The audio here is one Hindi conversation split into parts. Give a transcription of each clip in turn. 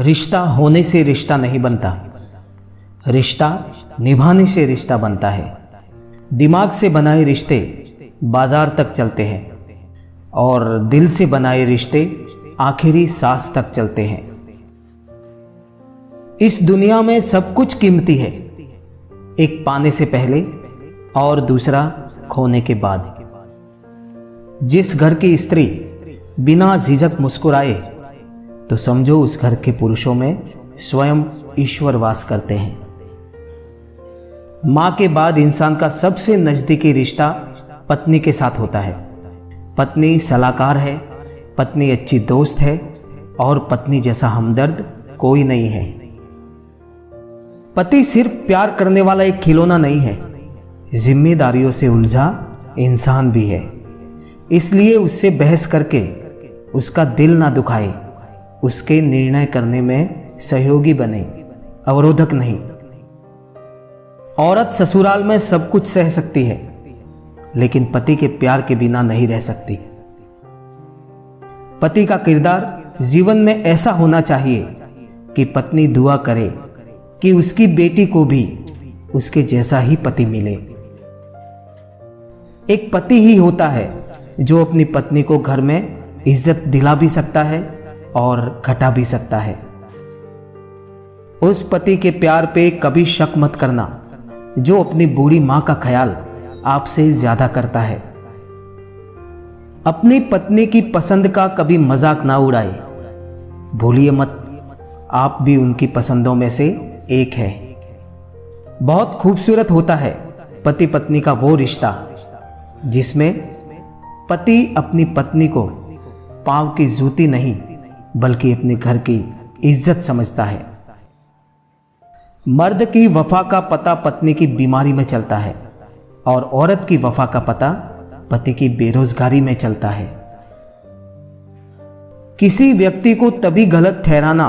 रिश्ता होने से रिश्ता नहीं बनता, रिश्ता निभाने से रिश्ता बनता है। दिमाग से बनाए रिश्ते बाजार तक चलते हैं और दिल से बनाए रिश्ते आखिरी सांस तक चलते हैं। इस दुनिया में सब कुछ कीमती है, एक पाने से पहले और दूसरा खोने के बाद। जिस घर की स्त्री बिना झिझक मुस्कुराए तो समझो उस घर के पुरुषों में स्वयं ईश्वर वास करते हैं। मां के बाद इंसान का सबसे नजदीकी रिश्ता पत्नी के साथ होता है। पत्नी सलाहकार है, पत्नी अच्छी दोस्त है और पत्नी जैसा हमदर्द कोई नहीं है। पति सिर्फ प्यार करने वाला एक खिलौना नहीं है, जिम्मेदारियों से उलझा इंसान भी है। इसलिए उससे बहस करके उसका दिल ना दुखाए, उसके निर्णय करने में सहयोगी बने, अवरोधक नहीं। औरत ससुराल में सब कुछ सह सकती है, लेकिन पति के प्यार के बिना नहीं रह सकती। पति का किरदार जीवन में ऐसा होना चाहिए कि पत्नी दुआ करे कि उसकी बेटी को भी उसके जैसा ही पति मिले। एक पति ही होता है जो अपनी पत्नी को घर में इज्जत दिला भी सकता है और घटा भी सकता है। उस पति के प्यार पे कभी शक मत करना जो अपनी बूढ़ी मां का ख्याल आपसे ज्यादा करता है। अपनी पत्नी की पसंद का कभी मजाक ना उड़ाए। भूलिए मत, आप भी उनकी पसंदों में से एक है। बहुत खूबसूरत होता है पति पत्नी का वो रिश्ता जिसमें पति अपनी पत्नी को पांव की जूती नहीं बल्कि अपने घर की इज्जत समझता है। मर्द की वफा का पता पत्नी की बीमारी में चलता है और औरत की वफा का पता पति की बेरोजगारी में चलता है। किसी व्यक्ति को तभी गलत ठहराना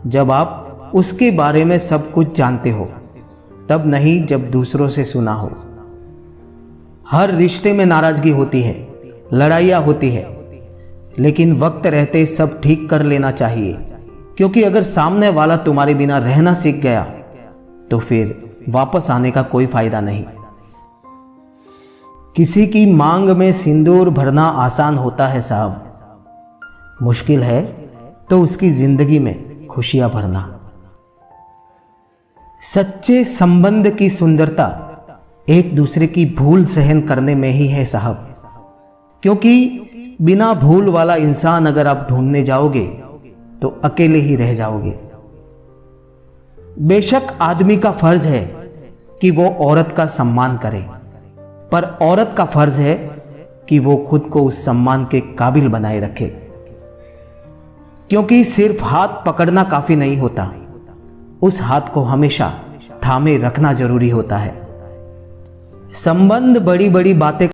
जब आप उसके बारे में सब कुछ जानते हो, तब नहीं जब दूसरों से सुना हो। हर रिश्ते में नाराजगी होती है, लड़ाइयाँ होती है, लेकिन वक्त रहते सब ठीक कर लेना चाहिए, क्योंकि अगर सामने वाला तुम्हारे बिना रहना सीख गया तो फिर वापस आने का कोई फायदा नहीं। किसी की मांग में सिंदूर भरना आसान होता है साहब, मुश्किल है तो उसकी जिंदगी में खुशियां भरना। सच्चे संबंध की सुंदरता एक दूसरे की भूल सहन करने में ही है साहब, क्योंकि बिना भूल वाला इंसान अगर आप ढूंढने जाओगे तो अकेले ही रह जाओगे। बेशक आदमी का फर्ज है कि वो औरत का सम्मान करे, पर औरत का फर्ज है कि वो खुद को उस सम्मान के काबिल बनाए रखे, क्योंकि सिर्फ हाथ पकड़ना काफी नहीं होता, उस हाथ को हमेशा थामे रखना जरूरी होता है। संबंध बड़ी बड़ी बातें